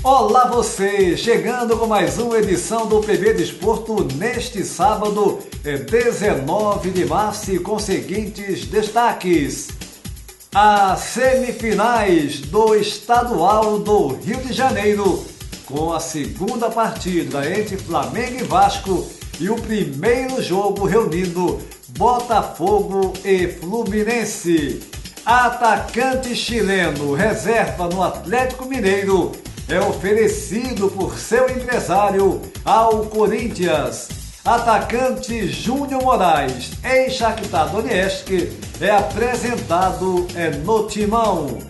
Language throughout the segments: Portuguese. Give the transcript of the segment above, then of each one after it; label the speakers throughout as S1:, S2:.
S1: Olá você, chegando com mais uma edição do PB Desporto neste sábado, 19 de março, e com os seguintes destaques. As semifinais do Estadual do Rio de Janeiro, com a segunda partida entre Flamengo e Vasco e o primeiro jogo reunindo Botafogo e Fluminense. Atacante chileno reserva no Atlético Mineiro é oferecido por seu empresário ao Corinthians. Atacante Júnior Moraes, ex-Shakhtar Donetsk, é apresentado no Timão.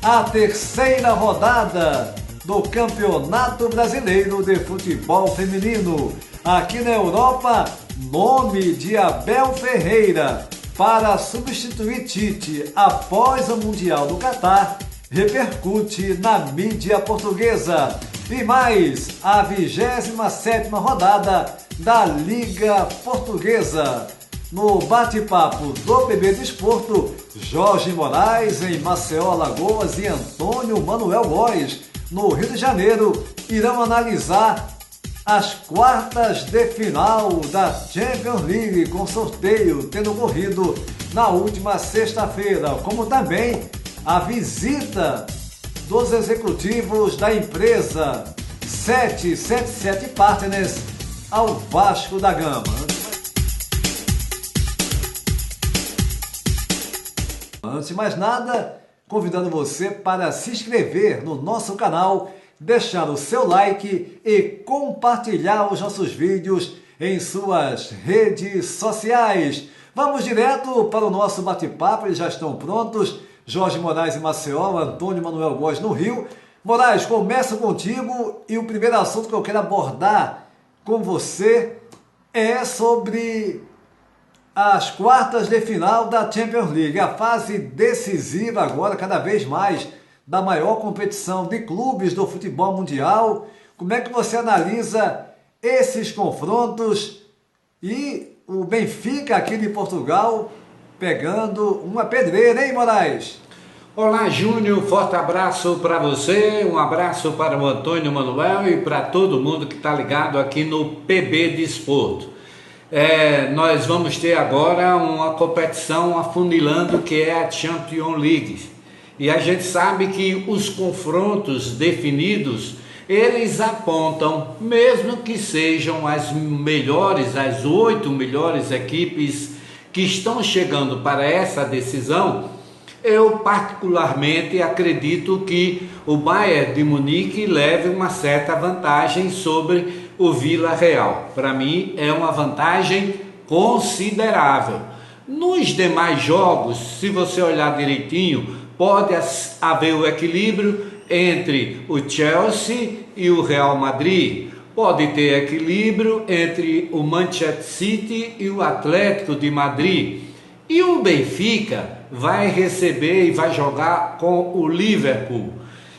S1: A terceira rodada do Campeonato Brasileiro de Futebol Feminino. Aqui na Europa, nome de Abel Ferreira para substituir Tite após o Mundial do Catar repercute na mídia portuguesa. E mais, a 27ª rodada da Liga Portuguesa. No bate-papo do PB Desporto, Jorge Moraes em Maceió, Alagoas, e Antônio Manuel Góes no Rio de Janeiro irão analisar as quartas de final da Champions League, com sorteio tendo ocorrido na última sexta-feira, como também a visita dos executivos da empresa 777 Partners ao Vasco da Gama. Antes de mais nada, convidando você para se inscrever no nosso canal, deixar o seu like e compartilhar os nossos vídeos em suas redes sociais. Vamos direto para o nosso bate-papo, eles já estão prontos. Jorge Moraes em Maceió, Antônio Manuel Góes no Rio. Moraes, começo contigo e o primeiro assunto que eu quero abordar com você é sobre as quartas de final da Champions League, a fase decisiva agora, cada vez mais, da maior competição de clubes do futebol mundial. Como é que você analisa esses confrontos e o Benfica aqui de Portugal pegando uma pedreira, hein, Moraes?
S2: Olá, Júnior, forte abraço para você, um abraço para o Antônio Manuel e para todo mundo que está ligado aqui no PB Desporto. Nós vamos ter agora uma competição afunilando que é a Champions League. E a gente sabe que os confrontos definidos, eles apontam, mesmo que sejam as melhores, as 8 melhores equipes que estão chegando para essa decisão, eu particularmente acredito que o Bayern de Munique leve uma certa vantagem sobre o Vila Real. Para mim é uma vantagem considerável. Nos demais jogos, se você olhar direitinho, pode haver o equilíbrio entre o Chelsea e o Real Madrid. Pode ter equilíbrio entre o Manchester City e o Atlético de Madrid. E o Benfica vai receber e vai jogar com o Liverpool.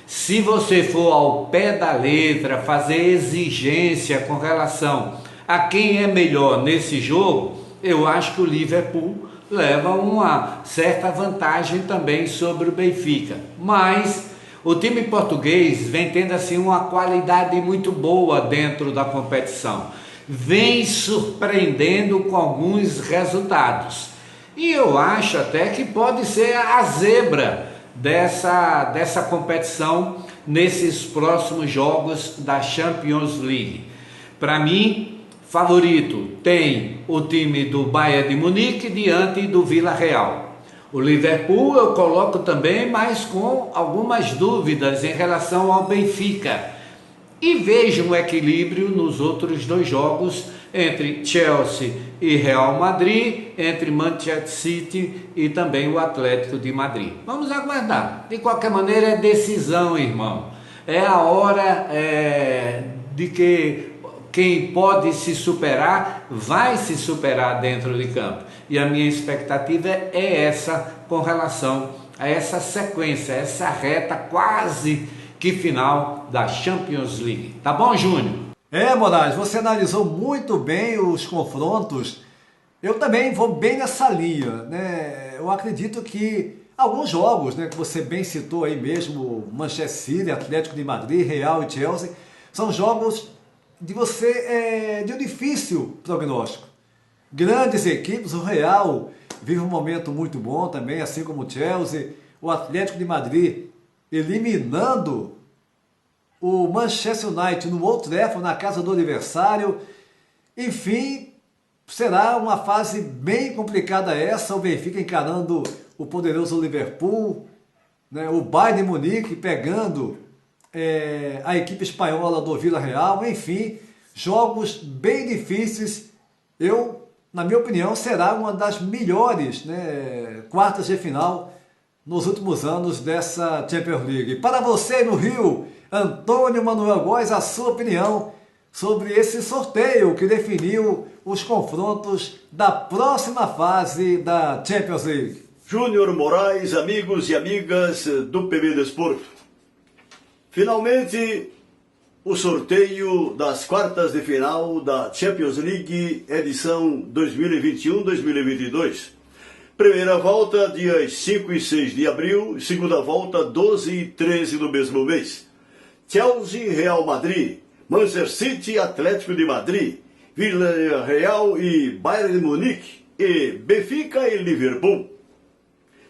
S2: Se você for ao pé da letra, fazer exigência com relação a quem é melhor nesse jogo, eu acho que o Liverpool leva uma certa vantagem também sobre o Benfica. Mas o time português vem tendo assim uma qualidade muito boa dentro da competição. Vem surpreendendo com alguns resultados. E eu acho até que pode ser a zebra dessa competição nesses próximos jogos da Champions League. Para mim, favorito tem o time do Bayern de Munique diante do Vila Real. O Liverpool eu coloco também, mas com algumas dúvidas em relação ao Benfica. E vejo um equilíbrio nos outros dois jogos entre Chelsea e Real Madrid, entre Manchester City e também o Atlético de Madrid. Vamos aguardar. De qualquer maneira é decisão, irmão. É a hora de que quem pode se superar, vai se superar dentro de campo. E a minha expectativa é essa com relação a essa sequência, essa reta quase que final da Champions League. Tá bom, Júnior?
S1: Moraes, você analisou muito bem os confrontos. Eu também vou bem nessa linha, né? Eu acredito que alguns jogos, né, que você bem citou aí mesmo, Manchester City, Atlético de Madrid, Real e Chelsea, são jogos de um difícil prognóstico. Grandes equipes, o Real vive um momento muito bom também, assim como o Chelsea, o Atlético de Madrid eliminando o Manchester United no Old Trafford, na casa do adversário. Enfim, será uma fase bem complicada essa, o Benfica encarando o poderoso Liverpool, né, o Bayern de Munique pegando a equipe espanhola do Villarreal. Enfim, jogos bem difíceis. Na minha opinião, será uma das melhores, né, quartas de final nos últimos anos dessa Champions League. Para você no Rio, Antônio Manuel Góes, a sua opinião sobre esse sorteio que definiu os confrontos da próxima fase da Champions League.
S3: Júnior Moraes, amigos e amigas do PB Desporto. Finalmente, o sorteio das quartas de final da Champions League edição 2021-2022. Primeira volta, dias 5 e 6 de abril. Segunda volta, 12 e 13 do mesmo mês. Chelsea, Real Madrid. Manchester City, Atlético de Madrid. Villarreal e Bayern de Munique. E Benfica e Liverpool.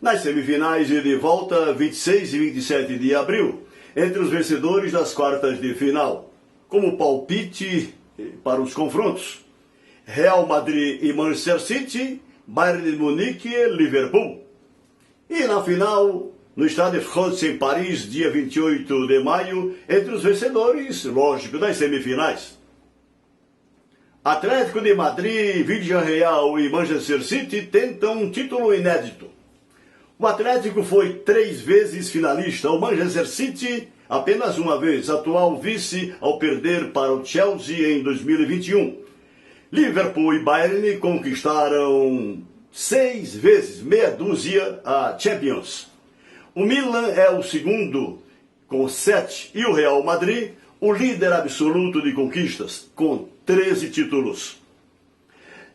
S3: Nas semifinais e de volta, 26 e 27 de abril. Entre os vencedores das quartas de final. Como palpite para os confrontos: Real Madrid e Manchester City, Bayern de Munique e Liverpool. E na final, no Stade de France, em Paris, dia 28 de maio, entre os vencedores, lógico, das semifinais. Atlético de Madrid, Villarreal e Manchester City tentam um título inédito. O Atlético foi 3 vezes finalista, o Manchester City apenas uma vez, atual vice ao perder para o Chelsea em 2021. Liverpool e Bayern conquistaram 6 vezes, meia dúzia, a Champions. O Milan é o segundo, com 7, e o Real Madrid, o líder absoluto de conquistas, com 13 títulos.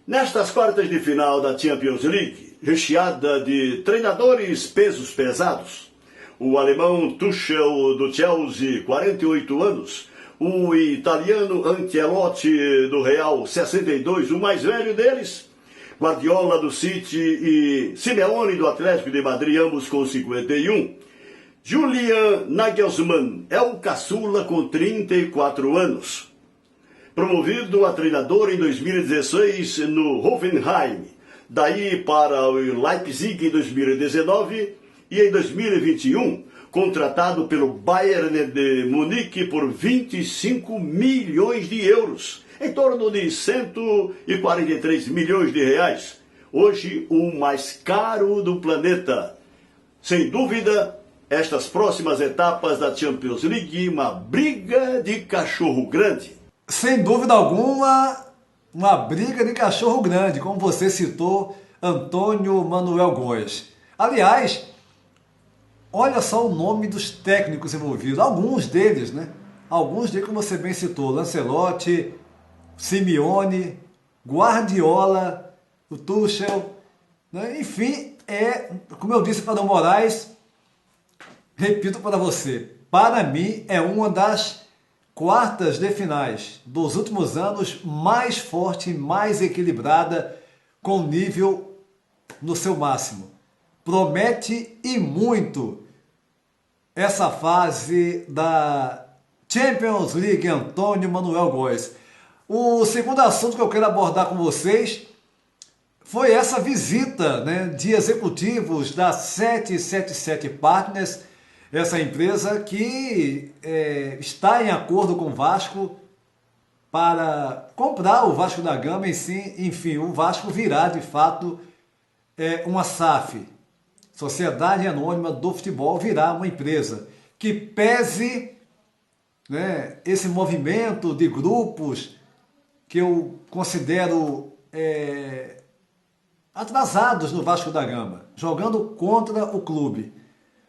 S3: Nestas quartas de final da Champions League, recheada de treinadores pesos pesados, o alemão Tuchel do Chelsea, 48 anos, o italiano Ancelotti do Real, 62, o mais velho deles, Guardiola do City e Simeone do Atlético de Madrid, ambos com 51. Julian Nagelsmann é o caçula com 34 anos. Promovido a treinador em 2016 no Hoffenheim, daí para o Leipzig em 2019 e em 2021, contratado pelo Bayern de Munique por 25 milhões de euros, em torno de 143 milhões de reais. Hoje, o mais caro do planeta. Sem dúvida, estas próximas etapas da Champions League, uma briga de cachorro grande.
S1: Sem dúvida alguma, uma briga de cachorro grande, como você citou, Antônio Manuel Góes. Aliás, olha só o nome dos técnicos envolvidos, alguns deles, né? Alguns deles, como você bem citou, Ancelotti, Simeone, Guardiola, o Tuchel, né? Enfim, como eu disse para o Moraes, repito para você, para mim é uma das quartas de finais dos últimos anos mais forte, mais equilibrada, com nível no seu máximo. Promete e muito essa fase da Champions League, Antônio Manuel Góes. O segundo assunto que eu quero abordar com vocês foi essa visita, né, de executivos da 777 Partners, essa empresa que está em acordo com o Vasco para comprar o Vasco da Gama e sim, enfim, o Vasco virá de fato uma SAF, Sociedade Anônima do Futebol, virá uma empresa que pese, né, esse movimento de grupos que eu considero atrasados no Vasco da Gama, jogando contra o clube.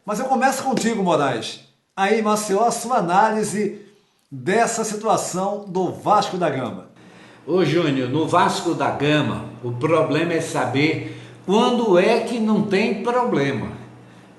S1: Mas eu começo contigo, Moraes. Aí, Maceió, a sua análise dessa situação do Vasco da Gama.
S2: Ô Júnior, no Vasco da Gama, o problema é saber quando é que não tem problema.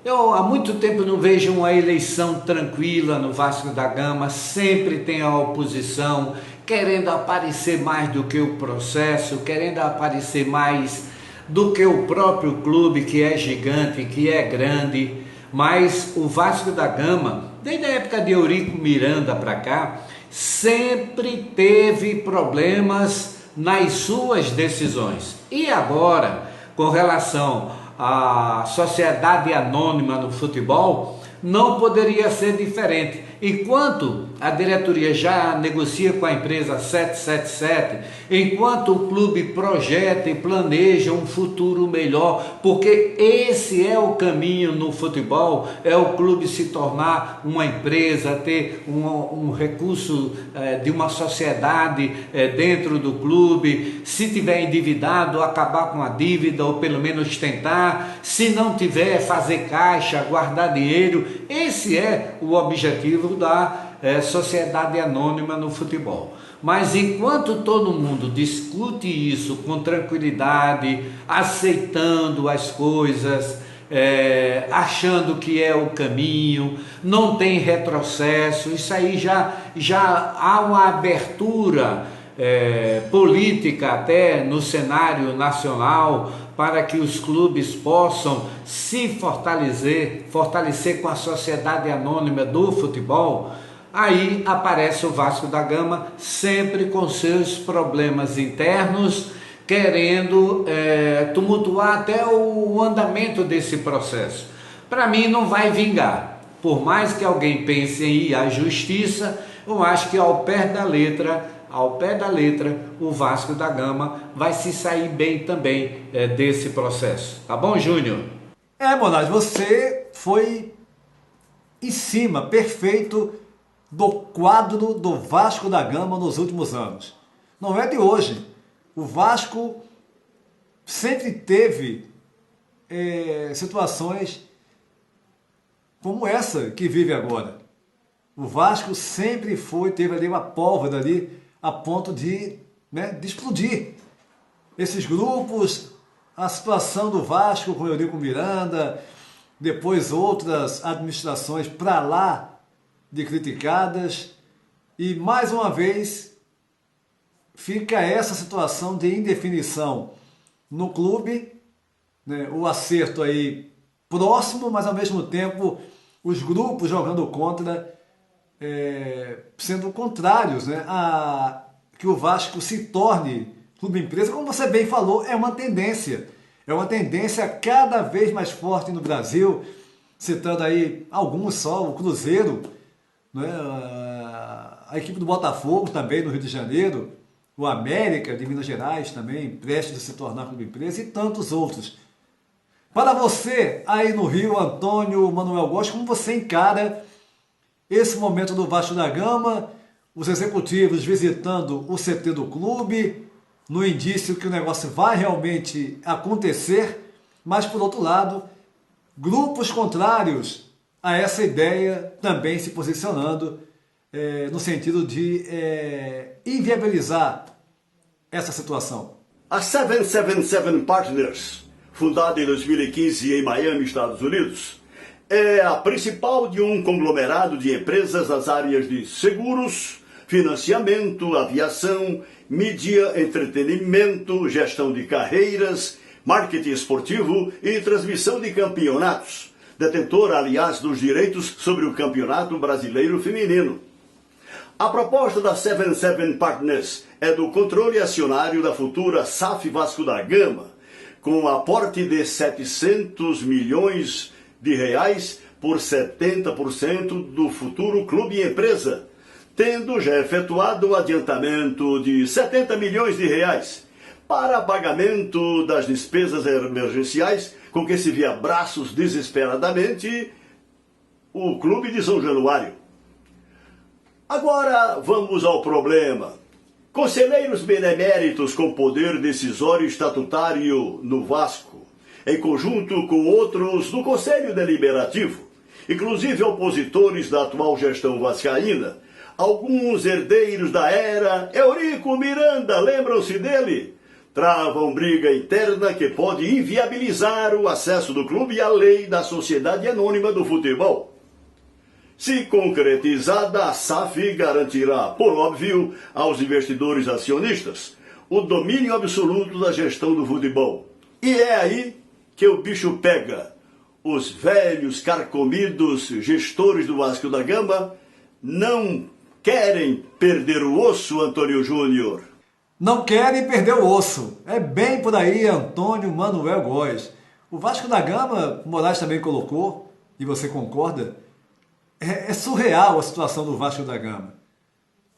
S2: Eu há muito tempo não vejo uma eleição tranquila no Vasco da Gama, sempre tem a oposição querendo aparecer mais do que o processo, querendo aparecer mais do que o próprio clube, que é gigante, que é grande. Mas o Vasco da Gama, desde a época de Eurico Miranda para cá, sempre teve problemas nas suas decisões. E agora, com relação à sociedade anônima no futebol, não poderia ser diferente. Enquanto a diretoria já negocia com a empresa 777, enquanto o clube projeta e planeja um futuro melhor, porque esse é o caminho no futebol, é o clube se tornar uma empresa, ter um recurso de uma sociedade dentro do clube, se tiver endividado, acabar com a dívida ou pelo menos tentar, se não tiver, fazer caixa, guardar dinheiro. Esse é o objetivo da sociedade anônima no futebol. Mas enquanto todo mundo discute isso com tranquilidade, aceitando as coisas, achando que é o caminho, não tem retrocesso, isso aí já há uma abertura política até no cenário nacional para que os clubes possam se fortalecer com a sociedade anônima do futebol. Aí aparece o Vasco da Gama sempre com seus problemas internos, querendo tumultuar até o andamento desse processo. Para mim não vai vingar, por mais que alguém pense em ir à justiça, eu acho que ao pé da letra, o Vasco da Gama vai se sair bem também desse processo. Tá bom, Júnior?
S1: Monark, você foi em cima, perfeito, do quadro do Vasco da Gama nos últimos anos. Não é de hoje. O Vasco sempre teve situações como essa que vive agora. O Vasco sempre teve ali uma pólvora ali a ponto de explodir. Esses grupos, a situação do Vasco com o Eurico Miranda, depois outras administrações para lá de criticadas, e mais uma vez fica essa situação de indefinição no clube, o acerto aí próximo, mas ao mesmo tempo os grupos jogando contra, sendo contrários a que o Vasco se torne clube empresa. Como você bem falou, é uma tendência cada vez mais forte no Brasil, citando aí alguns só, o Cruzeiro, a equipe do Botafogo também no Rio de Janeiro, o América de Minas Gerais também, prestes a se tornar clube empresa, e tantos outros. Para você aí no Rio, Antônio Manuel Góes, como você encara esse momento do Vasco da Gama, os executivos visitando o CT do clube, no indício que o negócio vai realmente acontecer, mas por outro lado, grupos contrários a essa ideia também se posicionando no sentido de inviabilizar essa situação?
S3: A 777 Partners, fundada em 2015 em Miami, Estados Unidos, é a principal de um conglomerado de empresas nas áreas de seguros, financiamento, aviação, mídia, entretenimento, gestão de carreiras, marketing esportivo e transmissão de campeonatos. Detentora, aliás, dos direitos sobre o Campeonato Brasileiro Feminino. A proposta da 77 Partners é do controle acionário da futura SAF Vasco da Gama, com um aporte de 700 milhões de reais por 70% do futuro clube empresa, tendo já efetuado um adiantamento de 70 milhões de reais para pagamento das despesas emergenciais com que se via braços desesperadamente o clube de São Januário. Agora vamos ao problema. Conselheiros beneméritos com poder decisório estatutário no Vasco, em conjunto com outros do Conselho Deliberativo, inclusive opositores da atual gestão vascaína, alguns herdeiros da era Eurico Miranda, lembram-se dele? travam briga interna que pode inviabilizar o acesso do clube à lei da Sociedade Anônima do Futebol. Se concretizada, a SAF garantirá, por óbvio, aos investidores acionistas o domínio absoluto da gestão do futebol. E é aí que o bicho pega. Os velhos carcomidos gestores do Vasco da Gama não querem perder o osso, Antônio Júnior.
S1: Não querem perder o osso. É bem por aí, Antônio Manuel Góes. O Vasco da Gama, o Moraes também colocou, e você concorda, é surreal a situação do Vasco da Gama.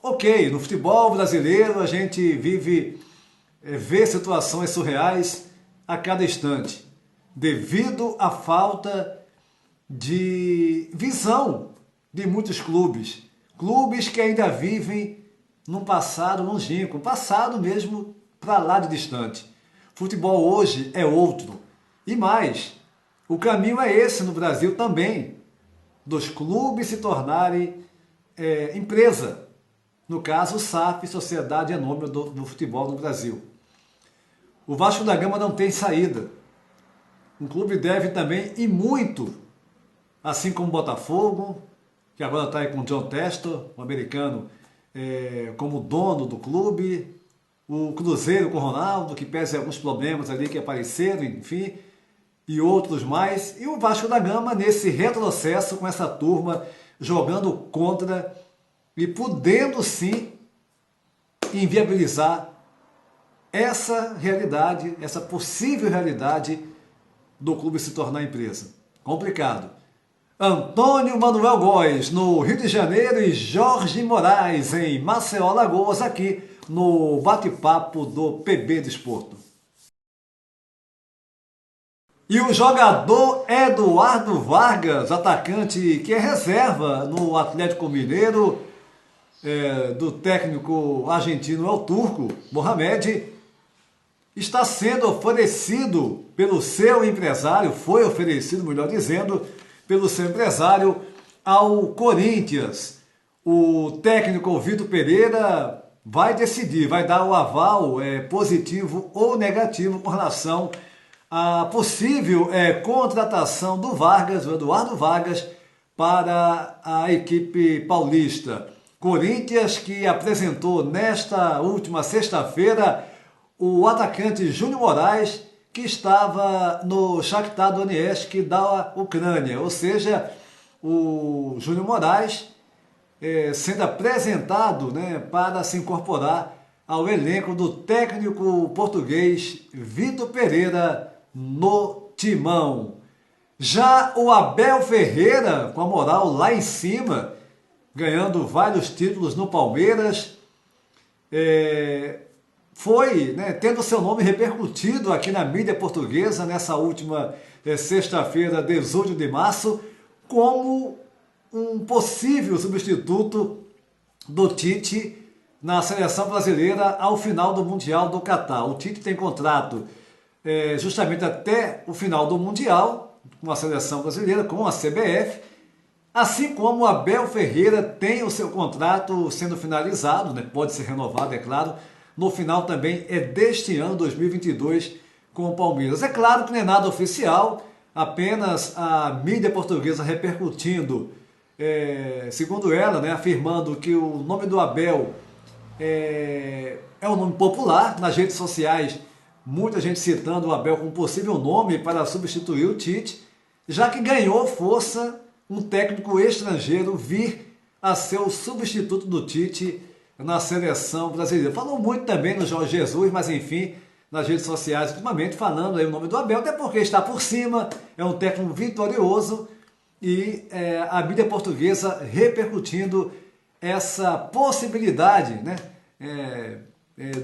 S1: Ok, no futebol brasileiro a gente vê situações surreais a cada instante, devido à falta de visão de muitos clubes. Clubes que ainda vivem num passado longínquo, um passado mesmo para lá de distante. Futebol hoje é outro. E mais, o caminho é esse no Brasil também, dos clubes se tornarem empresa. No caso, SAF, Sociedade Anônima do Futebol no Brasil. O Vasco da Gama não tem saída. Um clube deve também e muito, assim como o Botafogo, que agora está aí com o John Textor, um americano, como dono do clube, o Cruzeiro com o Ronaldo, que pese alguns problemas ali que apareceram, enfim, e outros mais, e o Vasco da Gama nesse retrocesso com essa turma jogando contra e podendo sim inviabilizar essa realidade, essa possível realidade do clube se tornar empresa. Complicado. Antônio Manuel Góes, no Rio de Janeiro, e Jorge Moraes, em Maceió, Alagoas, aqui no bate-papo do PB Desporto. E o jogador Eduardo Vargas, atacante que é reserva no Atlético Mineiro, do técnico argentino El Turco Mohamed, está sendo oferecido pelo seu empresário, foi oferecido, melhor dizendo, pelo seu empresário ao Corinthians. O técnico Vitor Pereira vai decidir, vai dar o aval positivo ou negativo com relação à possível contratação do Vargas, o Eduardo Vargas, para a equipe paulista. Corinthians que apresentou nesta última sexta-feira o atacante Júnior Moraes, que estava no Shakhtar Donetsk da Ucrânia, ou seja, o Júnior Moraes sendo apresentado para se incorporar ao elenco do técnico português Vitor Pereira no timão. Já o Abel Ferreira, com a moral lá em cima, ganhando vários títulos no Palmeiras, foi tendo seu nome repercutido aqui na mídia portuguesa nessa última sexta-feira, 18 de março, como um possível substituto do Tite na seleção brasileira ao final do Mundial do Catar. O Tite tem contrato justamente até o final do Mundial com a seleção brasileira, com a CBF, assim como o Abel Ferreira tem o seu contrato sendo finalizado, pode ser renovado, é claro, no final também deste ano, 2022, com o Palmeiras. É claro que não é nada oficial, apenas a mídia portuguesa repercutindo, segundo ela, afirmando que o nome do Abel é um nome popular nas redes sociais, muita gente citando o Abel como possível nome para substituir o Tite, já que ganhou força um técnico estrangeiro vir a ser o substituto do Tite na seleção brasileira. Falou muito também no Jorge Jesus, mas enfim, nas redes sociais ultimamente, falando aí o nome do Abel, até porque está por cima, é um técnico vitorioso, e a mídia portuguesa repercutindo essa possibilidade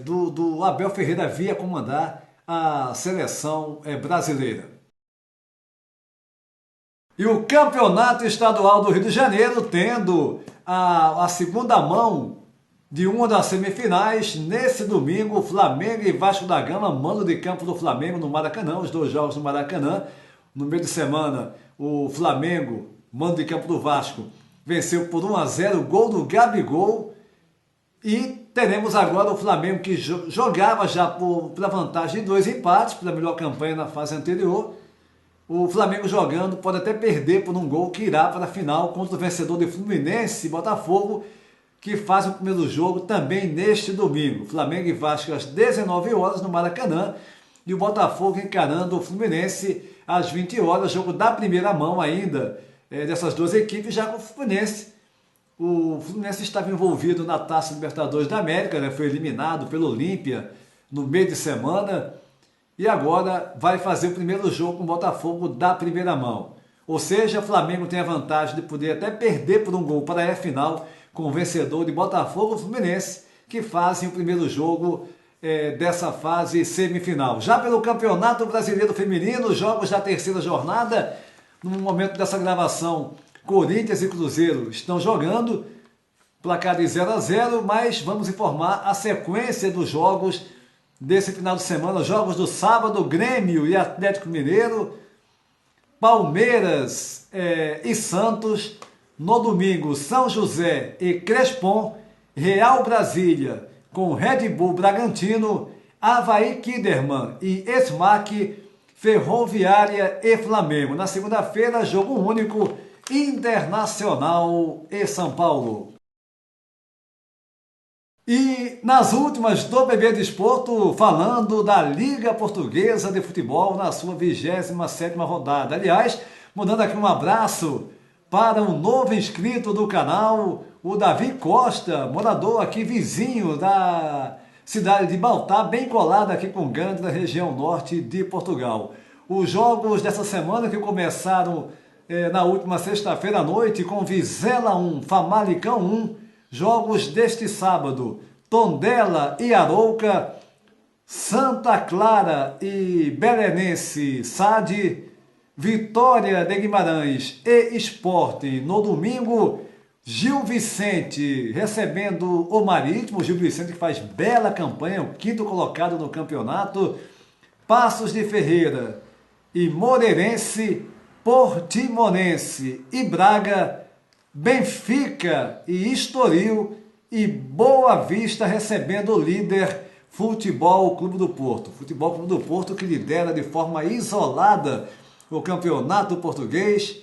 S1: do Abel Ferreira vir a comandar a seleção brasileira. E o Campeonato Estadual do Rio de Janeiro tendo a segunda mão de uma das semifinais. Nesse domingo, Flamengo e Vasco da Gama, mando de campo do Flamengo no Maracanã, os dois jogos no Maracanã. No meio de semana, o Flamengo, mando de campo do Vasco, venceu por 1-0, gol do Gabigol, e teremos agora o Flamengo que jogava já pela vantagem de 2 empates, pela melhor campanha na fase anterior. O Flamengo jogando pode até perder por um gol que irá para a final contra o vencedor de Fluminense e Botafogo, que faz o primeiro jogo também neste domingo. Flamengo e Vasco às 19 horas no Maracanã e o Botafogo encarando o Fluminense às 20 horas, jogo da primeira mão ainda dessas duas equipes, já com o Fluminense. O Fluminense estava envolvido na Taça Libertadores da América, né? Foi eliminado pelo Olímpia no meio de semana e agora vai fazer o primeiro jogo com o Botafogo da primeira mão. Ou seja, o Flamengo tem a vantagem de poder até perder por um gol para a final com o vencedor de Botafogo e Fluminense, que fazem o primeiro jogo dessa fase semifinal. Já pelo Campeonato Brasileiro Feminino, jogos da terceira jornada, no momento dessa gravação, Corinthians e Cruzeiro estão jogando, placar de 0-0, mas vamos informar a sequência dos jogos desse final de semana. Jogos do sábado, Grêmio e Atlético Mineiro, Palmeiras e Santos. No domingo, São José e Crespon, Real Brasília com Red Bull Bragantino, Avaí Kinderman e SMAC, Ferroviária e Flamengo. Na segunda-feira, jogo único, Internacional e São Paulo. E nas últimas do PB Desporto, falando da Liga Portuguesa de Futebol na sua 27ª rodada. Aliás, mandando aqui um abraço para um novo inscrito do canal, o Davi Costa, morador aqui vizinho da cidade de Baltá, bem colado aqui com Gandra, região norte de Portugal. Os jogos dessa semana que começaram na última sexta-feira à noite com Vizela 1, Famalicão 1, jogos deste sábado, Tondela e Arouca, Santa Clara e Belenense SAD, Vitória de Guimarães e Sport. No domingo, Gil Vicente recebendo o Marítimo, Gil Vicente que faz bela campanha, o 5º colocado no campeonato, Paços de Ferreira e Moreirense, Portimonense e Braga, Benfica e Estoril e Boa Vista recebendo o líder Futebol Clube do Porto. Futebol Clube do Porto que lidera de forma isolada o campeonato português.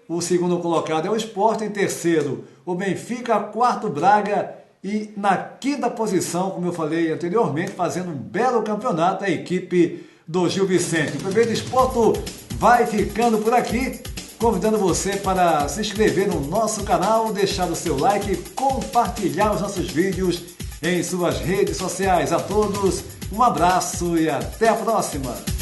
S1: O segundo colocado é o Sport, em terceiro o Benfica, quarto Braga e na 5ª posição, como eu falei anteriormente, fazendo um belo campeonato, a equipe do Gil Vicente. O PB Desporto vai ficando por aqui, convidando você para se inscrever no nosso canal, deixar o seu like, compartilhar os nossos vídeos em suas redes sociais. A todos, um abraço e até a próxima!